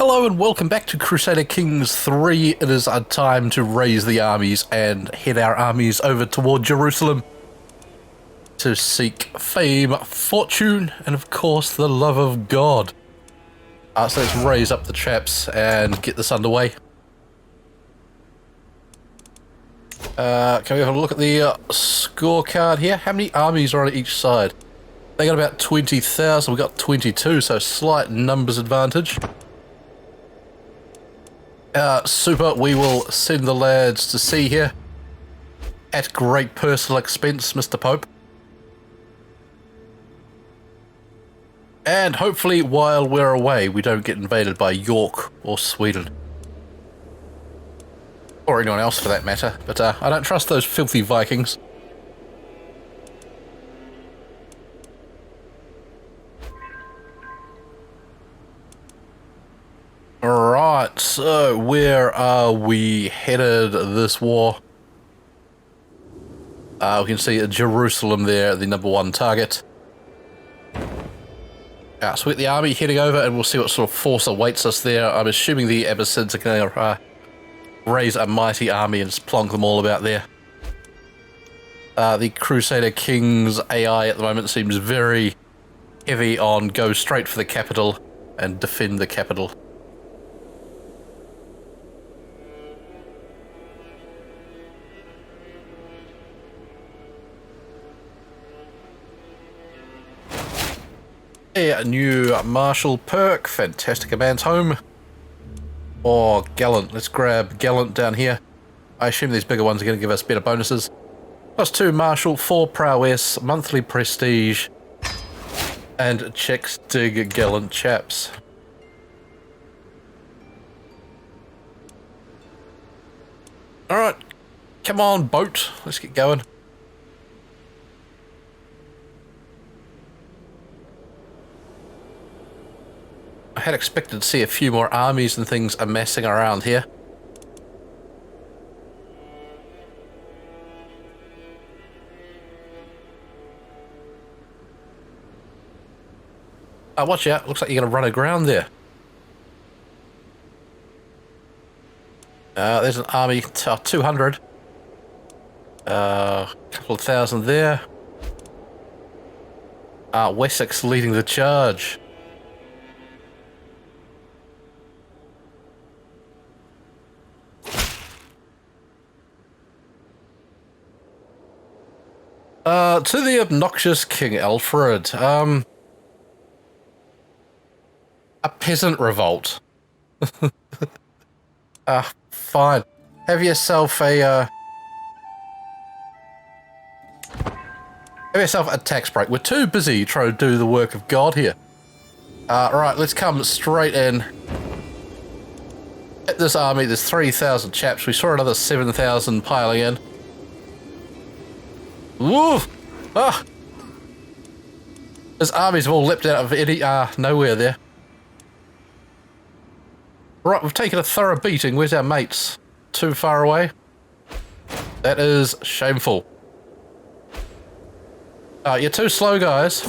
Hello and welcome back to Crusader Kings 3. It is our time to raise the armies and head our armies over toward Jerusalem to seek fame, fortune, and of course the love of God. So let's raise up the chaps and get this underway. Can we have a look at the scorecard here? How many armies are on each side? They got about 20,000, we got 22, so slight numbers advantage. Super, we will send the lads to sea here at great personal expense, Mr. Pope. And hopefully while we're away we don't get invaded by York or Sweden. Or anyone else for that matter, but I don't trust those filthy Vikings. Alright, so where are we headed this war? We can see Jerusalem there, the #1 target. So we get the army heading over and we'll see what sort of force awaits us there. I'm assuming the Abbasids are going to raise a mighty army and just plonk them all about there. The Crusader Kings AI at the moment seems very heavy on go straight for the capital and defend the capital. A new martial perk, fantastic. A man's home. Or gallant. Let's grab gallant down here. I assume these bigger ones are going to give us better bonuses. +2 martial, 4 prowess, monthly prestige, and checks dig gallant chaps. Alright, come on boat, let's get going. I had expected to see a few more armies and things amassing around here. Watch out, looks like you're going to run aground there. There's an army, 200. Couple of thousand there. Wessex leading the charge. To the obnoxious King Alfred, a peasant revolt. Fine. Have yourself a, tax break. We're too busy trying to do the work of God here. Right, let's come straight in. At this army, there's 3,000 chaps. We saw another 7,000 piling in. Woo! Ah! His armies have all leapt out of any nowhere there. Right, we've taken a thorough beating. Where's our mates? Too far away? That is shameful. You're too slow, guys.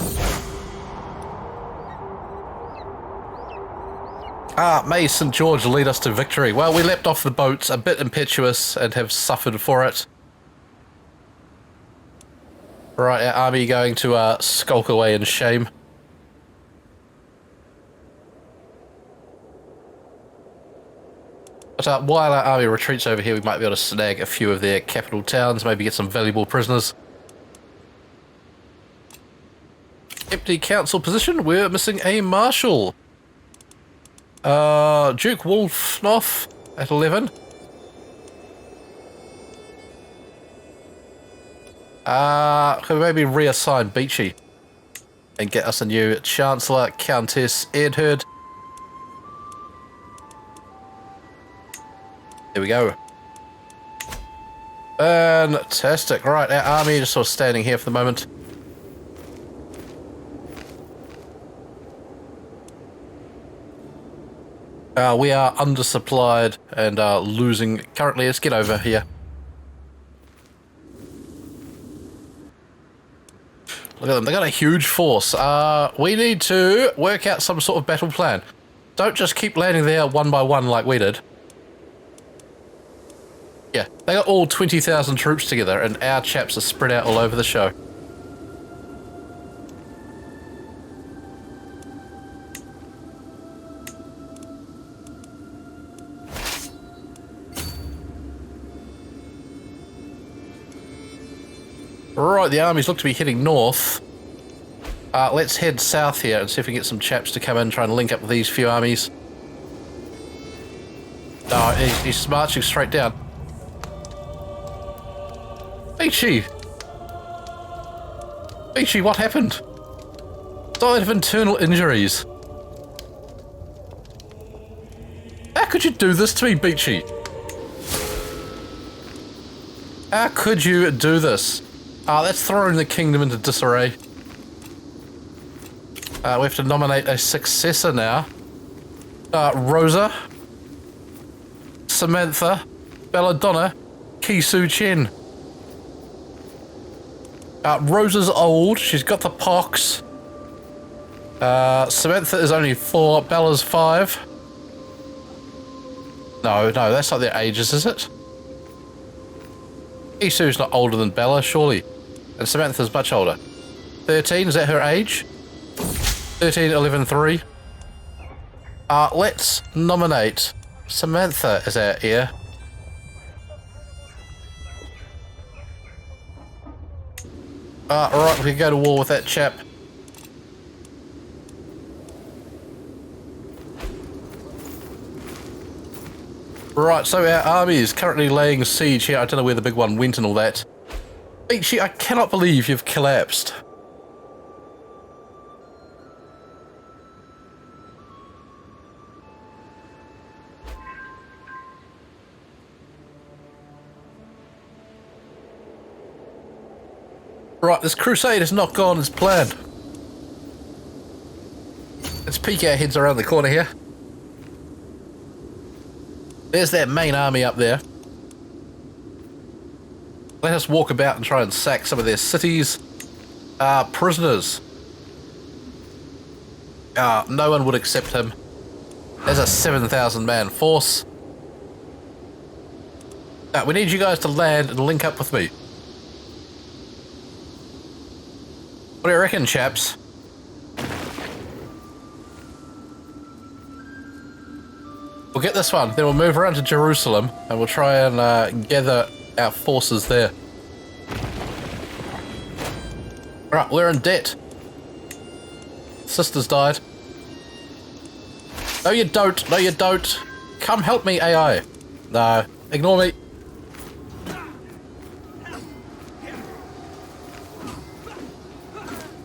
May St. George lead us to victory. Well, we leapt off the boats a bit impetuous and have suffered for it. Right, our army going to skulk away in shame. But while our army retreats over here, we might be able to snag a few of their capital towns, maybe get some valuable prisoners. Empty council position, we're missing a marshal. Duke Wolfnoth at 11. Could we maybe reassign Beachy and get us a new Chancellor, Countess Edherd. There we go. Fantastic. Right, our army just sort of standing here for the moment. We are undersupplied and losing currently. Let's get over here. Look at them, they got a huge force. We need to work out some sort of battle plan. Don't just keep landing there one by one like we did. Yeah, they got all 20,000 troops together and our chaps are spread out all over the show. Right, the armies look to be heading north. Let's head south here and see if we can get some chaps to come in and try and link up with these few armies. No, he's marching straight down. Beachy! Beachy, what happened? Died of internal injuries. How could you do this to me, Beachy? How could you do this? That's throwing the kingdom into disarray. We have to nominate a successor now. Rosa, Samantha, Belladonna, Kisu Chen. Rosa's old, she's got the pox. Samantha is only 4, Bella's 5. No, that's not their ages, is it? Kisu's not older than Bella, surely. And Samantha's much older. 13, is that her age? 13, 11, 3. Let's nominate Samantha as our heir. Alright, we can go to war with that chap. Right, so our army is currently laying siege here. I don't know where the big one went and all that. Beachy, I cannot believe you've collapsed. Right, this crusade has not gone as planned. Let's peek our heads around the corner here. There's that main army up there. Let us walk about and try and sack some of their cities. Prisoners. No one would accept him. There's a 7,000 man force. We need you guys to land and link up with me. What do you reckon, chaps? We'll get this one, then we'll move around to Jerusalem and we'll try and gather our forces there. Right, we're in debt. Sister's died. No you don't, no you don't. Come help me, AI. No, ignore me.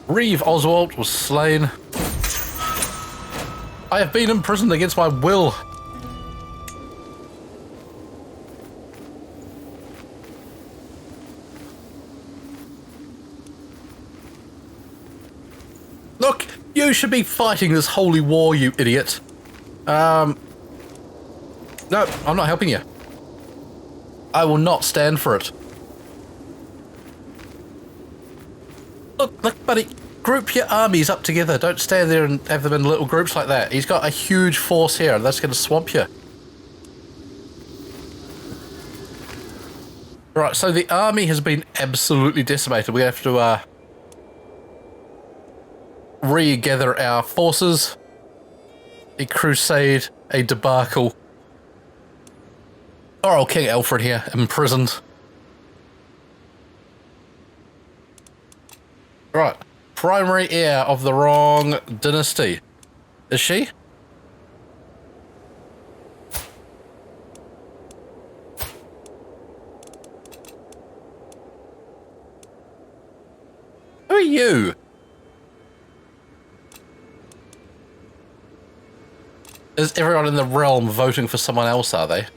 Reeve Oswald was slain. I have been imprisoned against my will. Look, you should be fighting this holy war, you idiot. No, I'm not helping you. I will not stand for it. Look, buddy, group your armies up together. Don't stand there and have them in little groups like that. He's got a huge force here and that's going to swamp you. Right, so the army has been absolutely decimated. We have to regather our forces. A crusade, a debacle. Poor old King Alfred here, imprisoned. Right, primary heir of the wrong dynasty. Is she? Who are you? Is everyone in the realm voting for someone else, are they?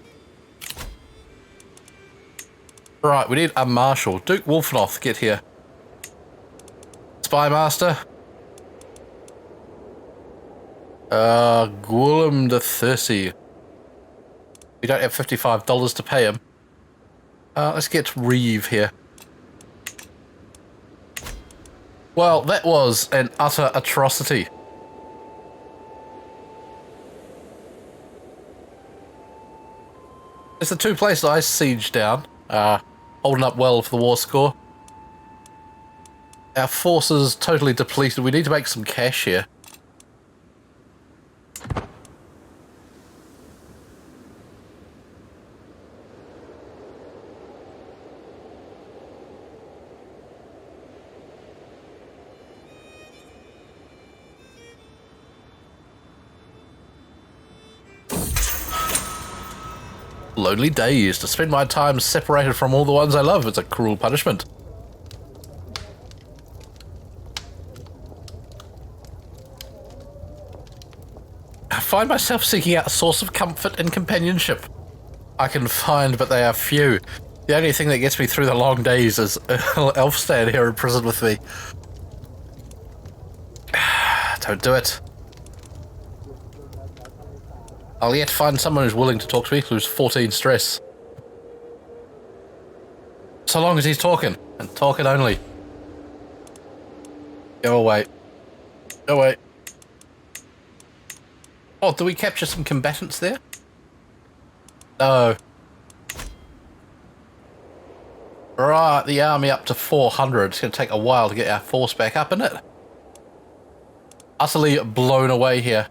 Right, we need a marshal. Duke Wolfenoth, get here. Spy Master. Gwilym the Thirsty. We don't have $55 to pay him. Let's get Reeve here. Well, that was an utter atrocity. It's the two places I sieged down, holding up well for the war score. Our forces totally depleted. We need to make some cash here. Lonely days. To spend my time separated from all the ones I love. It's a cruel punishment. I find myself seeking out a source of comfort and companionship. I can find, but they are few. The only thing that gets me through the long days is Elfstan here in prison with me. Don't do it. I'll yet find someone who's willing to talk to me, who's 14 stress. So long as he's talking, and talking only. Go away. Go away. Oh, do we capture some combatants there? No. Right, the army up to 400. It's going to take a while to get our force back up, isn't it? Utterly blown away here.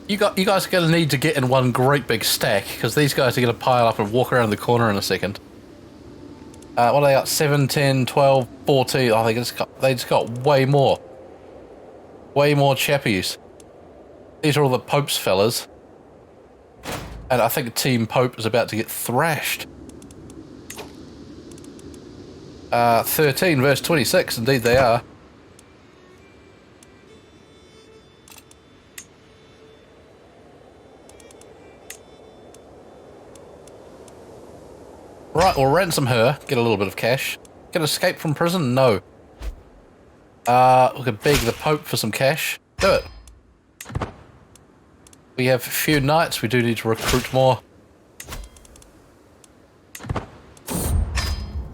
You guys are going to need to get in one great big stack, because these guys are going to pile up and walk around the corner in a second. What are they got? 7, 10, 12, 14. Oh, they just got way more. Way more chappies. These are all the Pope's fellas. And I think Team Pope is about to get thrashed. 13 verse 26, indeed they are. Right, we'll ransom her, get a little bit of cash. Can escape from prison? No. We could beg the Pope for some cash. Do it. We have a few knights, we do need to recruit more.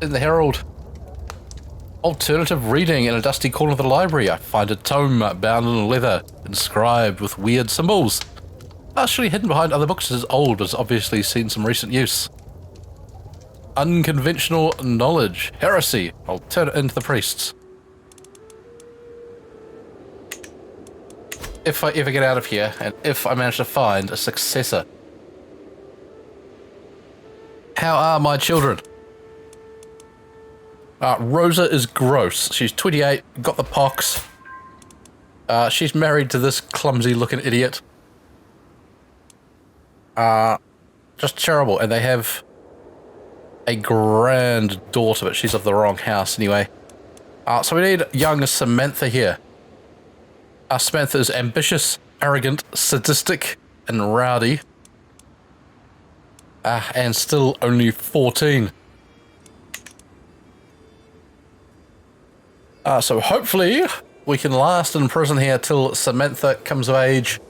In the Herald. Alternative reading in a dusty corner of the library. I find a tome bound in leather, inscribed with weird symbols. Partially hidden behind other books, it is old, but has obviously seen some recent use. Unconventional knowledge. Heresy. I'll turn it into the priests. If I ever get out of here, and if I manage to find a successor. How are my children? Rosa is gross. She's 28, got the pox. She's married to this clumsy looking idiot. Just terrible. And they have a granddaughter, but she's of the wrong house anyway. So we need young Samantha here. Samantha is ambitious, arrogant, sadistic, and rowdy. And still only 14. So hopefully we can last in prison here till Samantha comes of age.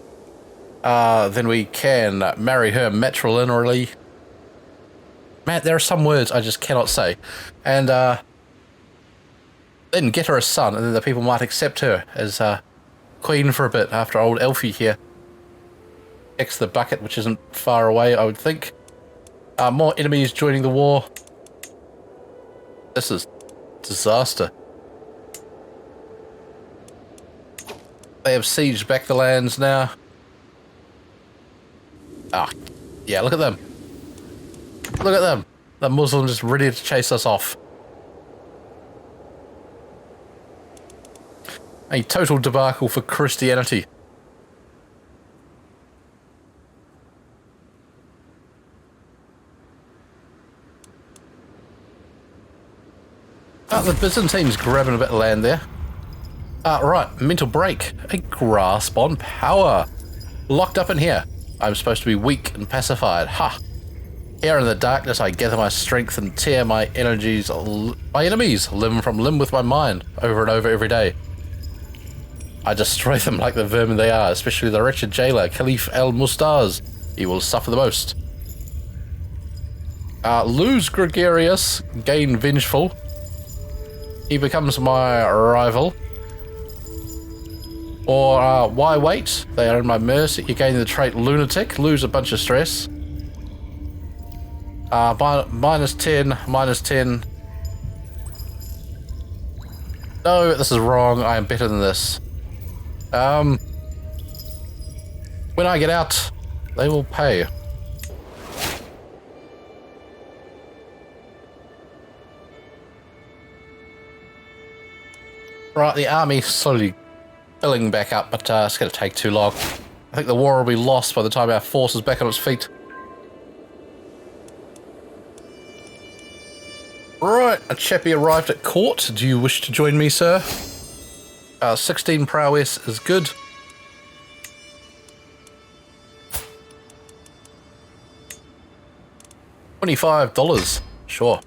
Then we can marry her matrilineally. Man, there are some words I just cannot say. And then get her a son, and then the people might accept her as queen for a bit after old Elfie here. X the bucket, which isn't far away, I would think. More enemies joining the war. This is disaster. They have sieged back the lands now. Yeah, look at them. Look at them. The Muslims just ready to chase us off. A total debacle for Christianity. The Byzantines grabbing a bit of land there. Right, mental break. A grasp on power. Locked up in here. I'm supposed to be weak and pacified. Ha! Here in the darkness I gather my strength and tear my enemies limb from limb with my mind, over and over every day. I destroy them like the vermin they are, especially the wretched jailer, Caliph al-Mustaz. He will suffer the most. Lose gregarious, gain vengeful. He becomes my rival. Or why wait? They are in my mercy. You gain the trait lunatic, lose a bunch of stress. Minus 10, minus 10. No, this is wrong. I am better than this. When I get out, they will pay. Right, the army slowly filling back up, but it's going to take too long. I think the war will be lost by the time our force is back on its feet. Right, a chappie arrived at court. Do you wish to join me, sir? 16 prowess is good. $25, sure.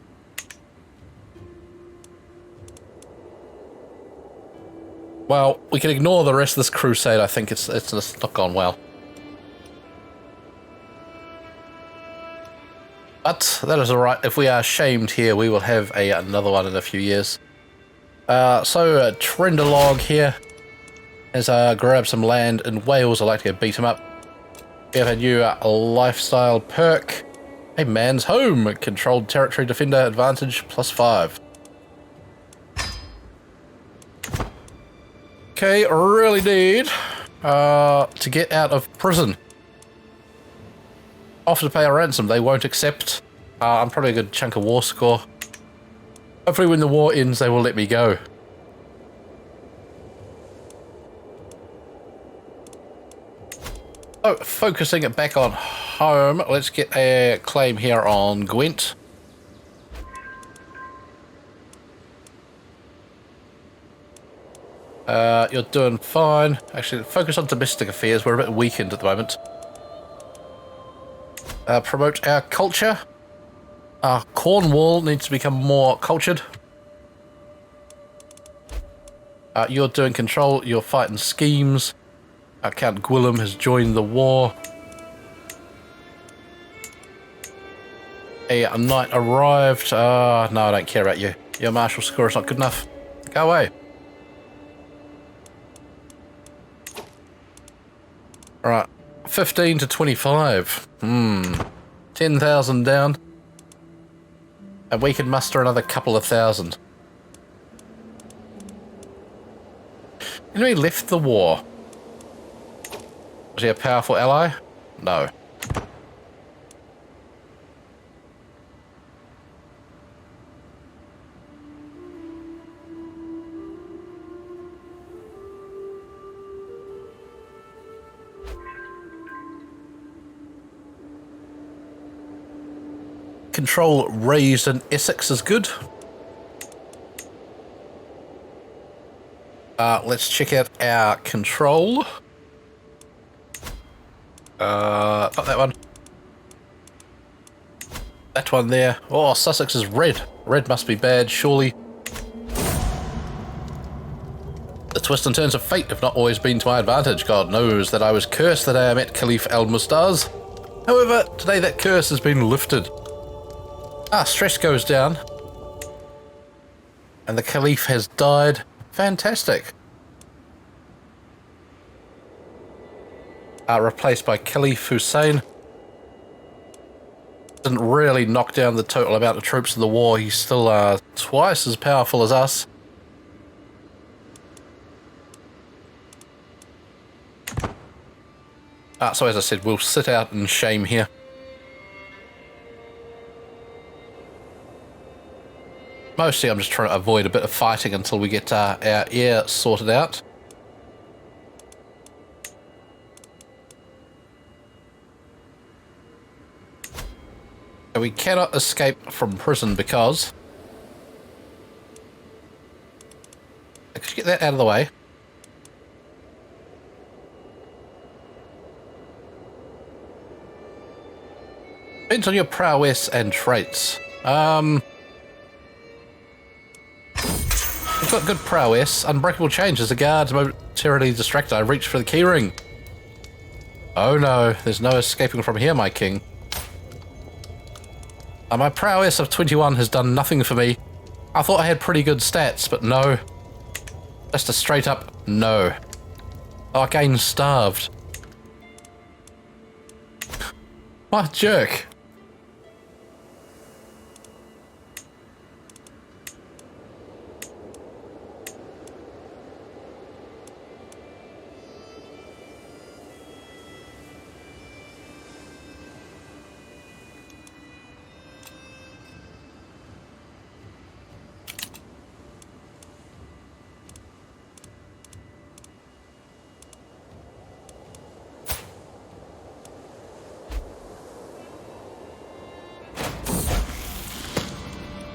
Well, we can ignore the rest of this crusade. I think it's not gone well. But that is alright. If we are shamed here, we will have another one in a few years. So Trendelog here has grabbed some land in Wales. I'd like to go beat him up. We have a new lifestyle perk. A man's home. Controlled territory defender advantage +5. Okay, really need to get out of prison. Offer to pay a ransom. They won't accept. I'm probably a good chunk of war score. Hopefully when the war ends, they will let me go. So, focusing it back on home, let's get a claim here on Gwent. You're doing fine. Actually, focus on domestic affairs. We're a bit weakened at the moment. Promote our culture. Cornwall needs to become more cultured. You're doing control. You're fighting schemes. Count Gwillem has joined the war. A knight arrived. No, I don't care about you. Your martial score is not good enough. Go away. Alright, 15 to 25. 10,000 down. And we can muster another couple of thousand. Enemy left the war. Was he a powerful ally? No. Control raised in Essex is good. Let's check out our control. Not that one. That one there. Oh, Sussex is red. Red must be bad, surely. The twists and turns of fate have not always been to my advantage. God knows that I was cursed the day I met Caliph El-Mustaz. However, today that curse has been lifted. Stress goes down. And the Caliph has died. Fantastic. Replaced by Caliph Hussein. Didn't really knock down the total amount of troops in the war. He's still twice as powerful as us. So as I said, we'll sit out in shame here. Mostly I'm just trying to avoid a bit of fighting until we get our air sorted out. And we cannot escape from prison because... Could you get that out of the way? Depends on your prowess and traits. We've got good prowess. Unbreakable change. As the guards momentarily distracted, I reached for the keyring. Oh no, there's no escaping from here, my king. My prowess of 21 has done nothing for me. I thought I had pretty good stats, but no. Just a straight up no. Oh, again, starved. What a jerk.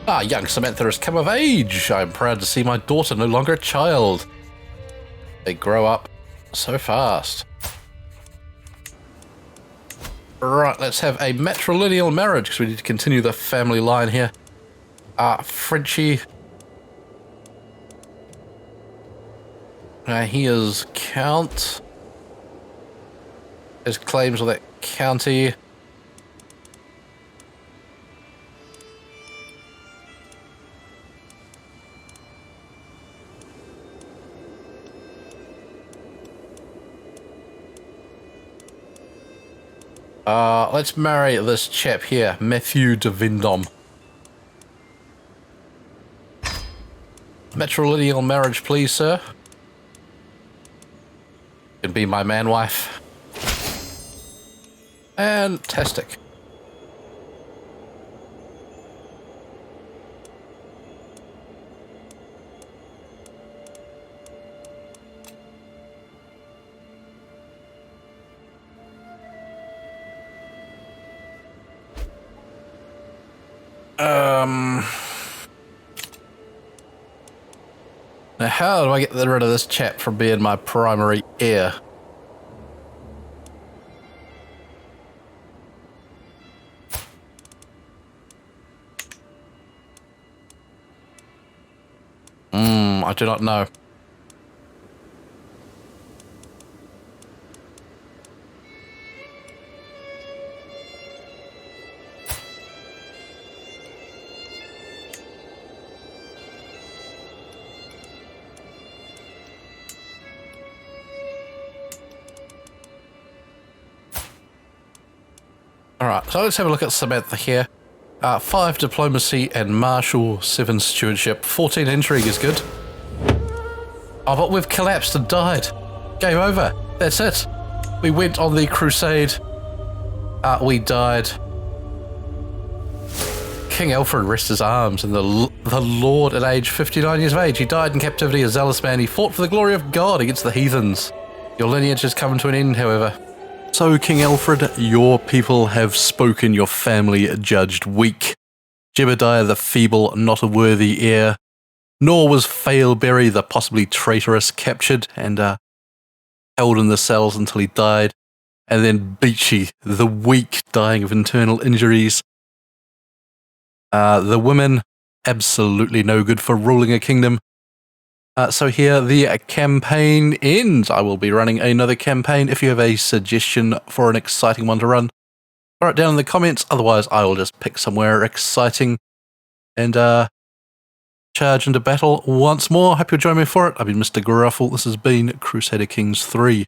Ah, young Samantha has come of age. I'm proud to see my daughter no longer a child. They grow up so fast. Right, let's have a matrilineal marriage because we need to continue the family line here. Frenchie. He is Count. His claims of that county. Let's marry this chap here, Matthew de Vendôme. Matrilineal marriage, please, sir. Can be my man wife. Fantastic. Now how do I get rid of this chap from being my primary heir? I do not know. Alright, so let's have a look at Samantha here. 5 diplomacy and martial, 7 stewardship, 14 intrigue is good. Oh, but we've collapsed and died. Game over. That's it. We went on the crusade. We died. King Alfred rests his arms, and the Lord at age 59 years of age. He died in captivity, a zealous man. He fought for the glory of God against the heathens. Your lineage has come to an end, however. So, King Alfred, your people have spoken, your family judged weak. Jebediah the feeble, not a worthy heir. Nor was Failberry the possibly traitorous captured and held in the cells until he died. And then Beachy, the weak, dying of internal injuries. The women, absolutely no good for ruling a kingdom. So here the campaign ends. I will be running another campaign. If you have a suggestion for an exciting one to run, throw it down in the comments. Otherwise, I will just pick somewhere exciting and charge into battle once more. Hope you'll join me for it. I've been Mr. Gruffle. This has been Crusader Kings 3.